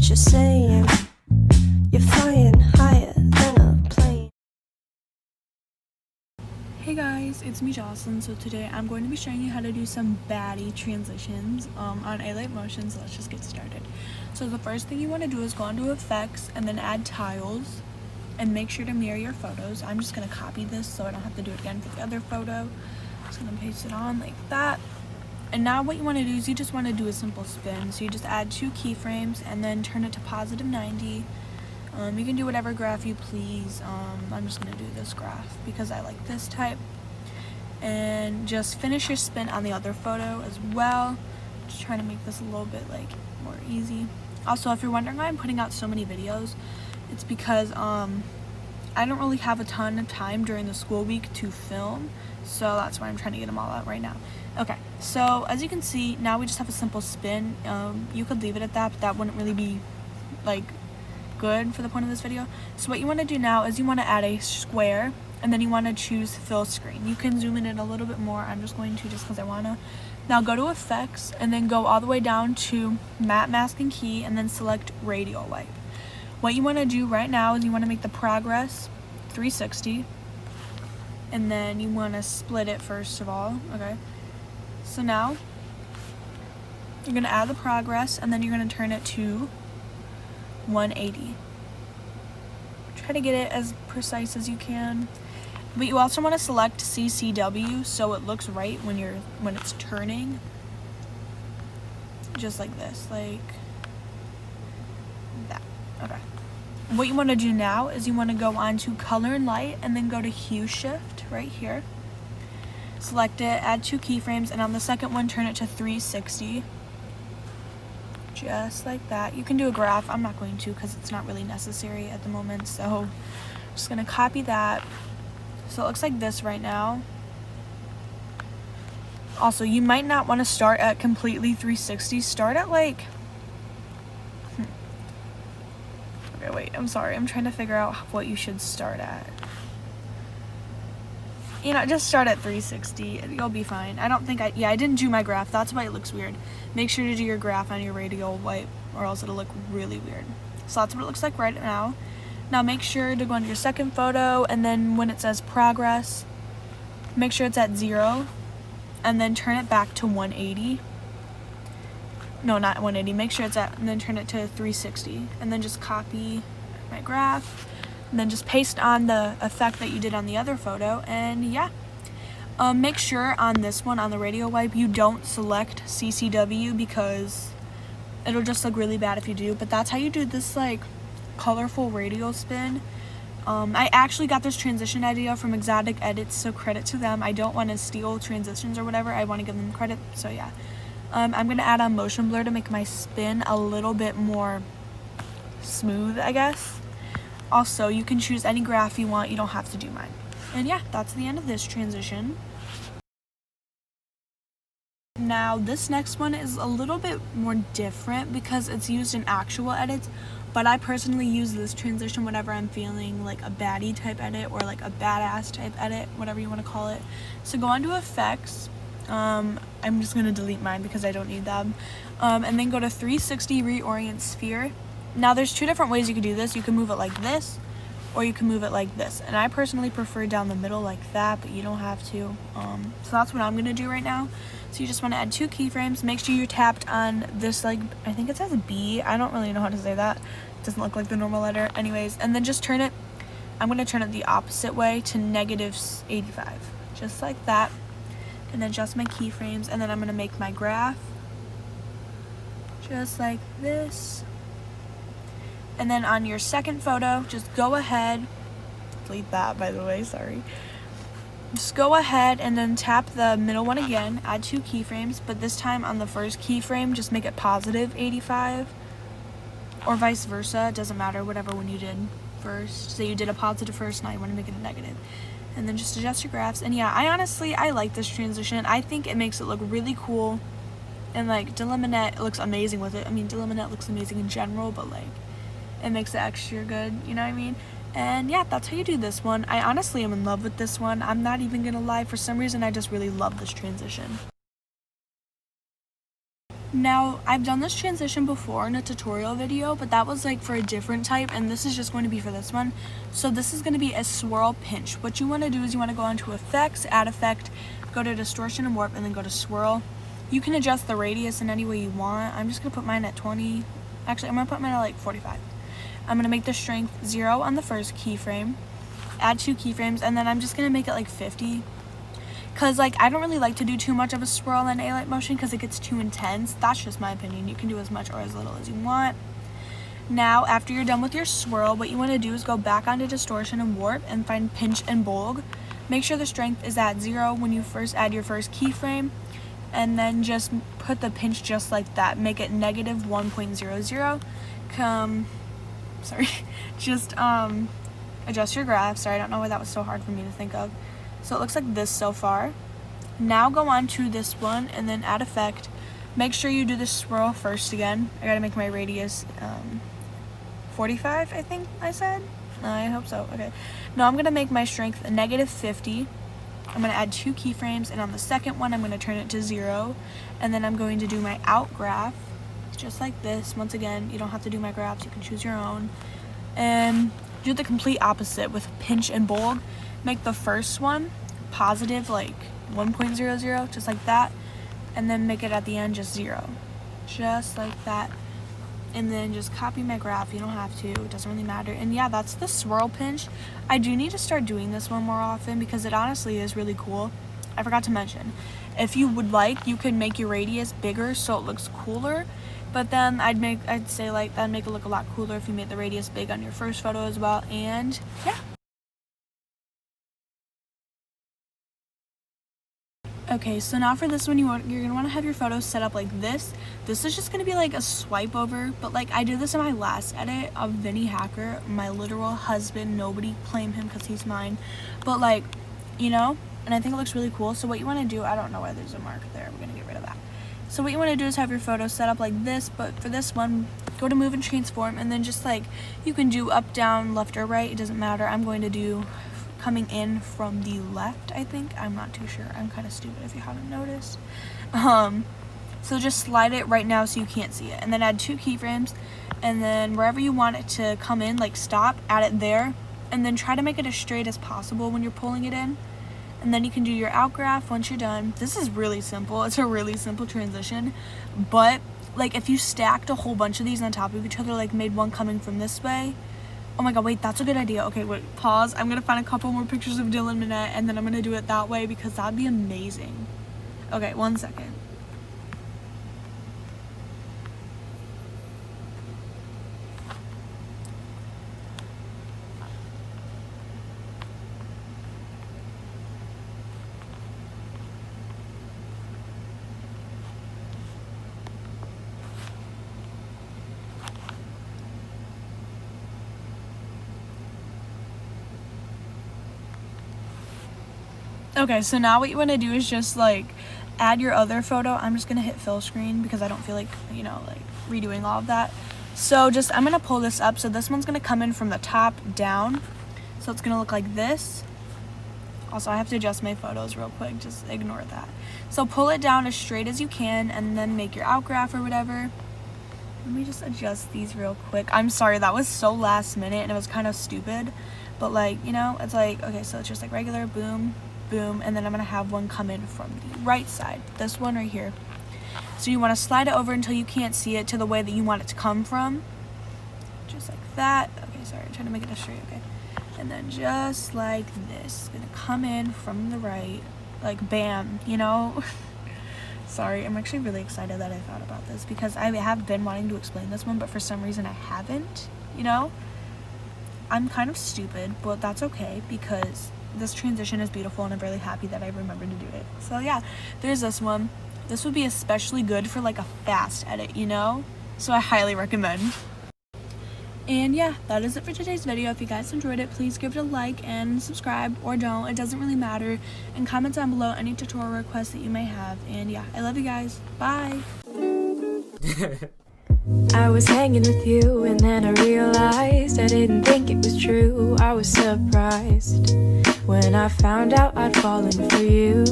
what you're saying. You're flying higher than a plane. Hey guys, it's me Jocelyn. So today I'm going to be showing you how to do some baddie transitions on alight motion. So let's just get started. So the first thing you want to do is go into effects and then add tiles and make sure to mirror your photos. I'm just going to copy this so I don't have to do it again for the other photo. Just going to paste it on like that. And now what you want to do is you just want to do a simple spin. So you just add 2 keyframes and then turn it to positive 90. You can do whatever graph you please. I'm just going to do this graph because I like this type. And just finish your spin on the other photo as well. Just trying to make this a little bit like more easy. Also, if you're wondering why I'm putting out so many videos, it's because I don't really have a ton of time during the school week to film. So that's why I'm trying to get them all out right now. Okay, so as you can see, now we just have a simple spin. You could leave it at that, but that wouldn't really be like good for the point of this video. So what you want to do now is you want to add a square and then you want to choose fill screen. You can zoom in a little bit more. I'm just going to just because I want to. Now go to effects and then go all the way down to matte mask and key and then select radial wipe. What you want to do right now is you want to make the progress 360 and then you want to split it first of all. Okay, so now you're going to add the progress and then you're going to turn it to 180. Try to get it as precise as you can. But you also want to select CCW so it looks right when it's turning. Just like this, like that. Okay. What you want to do now is you want to go on to color and light and then go to hue shift right here. Select it, add 2 keyframes, and on the second one turn it to 360. Just like that. You can do a graph. I'm not going to because it's not really necessary at the moment. So I'm just going to copy that. So it looks like this right now. Also, you might not want to start at completely 360. Start at like... Okay, wait. I'm sorry. I'm trying to figure out what you should start at. You know, just start at 360. You'll be fine. I don't think I didn't do my graph. That's why it looks weird. Make sure to do your graph on your radial wipe or else it'll look really weird. So that's what it looks like right now. Now make sure to go into your second photo and then when it says progress, make sure it's at 0 and then turn it back to 180. No, not 180. Make sure it's at, and then turn it to 360 and then just copy my graph. And then just paste on the effect that you did on the other photo, and yeah. Make sure on this one, on the radial wipe, you don't select CCW because it'll just look really bad if you do. But that's how you do this like colorful radial spin. I actually got this transition idea from Exotic Edits, so credit to them. I don't want to steal transitions or whatever. I want to give them credit, so yeah. I'm going to add on motion blur to make my spin a little bit more smooth, I guess. Also, you can choose any graph you want. You don't have to do mine. And yeah, that's the end of this transition. Now, this next one is a little bit more different because it's used in actual edits, but I personally use this transition whenever I'm feeling like a baddie type edit or like a badass type edit, whatever you want to call it. So go on to effects. I'm just going to delete mine because I don't need them. And then go to 360 Reorient Sphere. Now there's 2 different ways you can do this. You can move it like this or you can move it like this. And I personally prefer down the middle like that, but you don't have to. So that's what I'm going to do right now. So you just want to add 2 keyframes. Make sure you're tapped on this, like, I think it says B. I don't really know how to say that. It doesn't look like the normal letter. Anyways, and then just turn it. I'm going to turn it the opposite way to -85. Just like that. And adjust my keyframes. And then I'm going to make my graph. Just like this. And then on your second photo, just go ahead, delete that by the way, sorry. Just go ahead and then tap the middle one again, add 2 keyframes, but this time on the first keyframe, just make it +85 or vice versa. It doesn't matter, whatever one you did first. So you did a positive first, now you want to make it a negative. And then just adjust your graphs. And yeah, I like this transition. I think it makes it look really cool. And like Deliminet looks amazing with it. I mean, Deliminet looks amazing in general, but like it makes it extra good, you know what I mean? And yeah, that's how you do this one. I honestly am in love with this one. I'm not even gonna lie, for some reason I just really love this transition. Now, I've done this transition before in a tutorial video, but that was like for a different type, and this is just going to be for this one. So this is going to be a swirl pinch. What you want to do is you want to go into effects, add effect, go to distortion and warp, and then go to swirl. You can adjust the radius in any way you want. I'm just going to put mine at 20. Actually, I'm going to put mine at like 45. I'm going to make the strength 0 on the first keyframe, add 2 keyframes, and then I'm just going to make it like 50. Because, like, I don't really like to do too much of a swirl in alight motion because it gets too intense. That's just my opinion. You can do as much or as little as you want. Now, after you're done with your swirl, what you want to do is go back onto distortion and warp and find pinch and bulge. Make sure the strength is at 0 when you first add your first keyframe. And then just put the pinch just like that. Make it negative 1.00. Just adjust your graph. Sorry, I don't know why that was so hard for me to think of. So it looks like this so far. Now go on to this one and then add effect. Make sure you do the swirl first again. I gotta make my radius 45, I think I said. I hope so. Okay. Now I'm gonna make my strength a negative 50. I'm gonna add 2 keyframes, and on the second one I'm gonna turn it to 0. And then I'm going to do my out graph just like this. Once again, you don't have to do my graphs, you can choose your own. And do the complete opposite with pinch and bulge. Make the first one positive like 1.00, just like that, and then make it at the end just 0, just like that. And then just copy my graph. You don't have to, it doesn't really matter. And yeah, that's the swirl pinch. I do need to start doing this one more often because it honestly is really cool. I forgot to mention, if you would like, you could make your radius bigger so it looks cooler, but then I'd say like that'd make it look a lot cooler if you made the radius big on your first photo as well. And yeah. Okay, so now for this one, you're gonna want to have your photos set up like this. This is just gonna be like a swipe over, but like I did this in my last edit of Vinny Hacker, my literal husband. Nobody claim him because he's mine, but like, you know, and I think it looks really cool. So what you want to do, I don't know why there's a mark there, we're gonna get rid of that. So what you want to do is have your photos set up like this, but for this one, go to move and transform, and then just like you can do up, down, left, or right, it doesn't matter. I'm going to do coming in from the left, I think. I'm not too sure. I'm kind of stupid if you haven't noticed. So just slide it right now so you can't see it, and then add 2 keyframes, and then wherever you want it to come in, like stop, add it there, and then try to make it as straight as possible when you're pulling it in. And then you can do your out graph once you're done. This is really simple. It's a really simple transition, but like if you stacked a whole bunch of these on top of each other, like made one coming from this way. Oh my god, wait, that's a good idea. Okay, wait, pause. I'm gonna find a couple more pictures of Dylan Minette, and then I'm gonna do it that way because that'd be amazing. Okay, 1 second. Okay, so now what you want to do is just like add your other photo. I'm just gonna hit fill screen because I don't feel like, you know, like redoing all of that. So just, I'm gonna pull this up. So this one's gonna come in from the top down, so it's gonna look like this. Also, I have to adjust my photos real quick, just ignore that. So pull it down as straight as you can, and then make your out graph or whatever. Let me just adjust these real quick. I'm sorry, that was so last minute and it was kind of stupid, but like, you know, it's like, okay, so it's just like regular, boom, boom, and then I'm gonna have one come in from the right side, this one right here. So you want to slide it over until you can't see it to the way that you want it to come from, just like that. Okay, sorry, I'm trying to make it a straight. Okay, and then just like this, gonna come in from the right, like bam, you know. Sorry, I'm actually really excited that I thought about this because I have been wanting to explain this one, but for some reason I haven't, you know. I'm kind of stupid, but that's okay because this transition is beautiful and I'm really happy that I remembered to do it. So yeah, there's this one. This would be especially good for like a fast edit, you know? So I highly recommend. And yeah, that is it for today's video. If you guys enjoyed it, please give it a like and subscribe, or don't. It doesn't really matter. And comment down below any tutorial requests that you may have. And yeah, I love you guys. Bye! I was hanging with you and then I realized I didn't think it was true. I was surprised when I found out I'd fallen for you.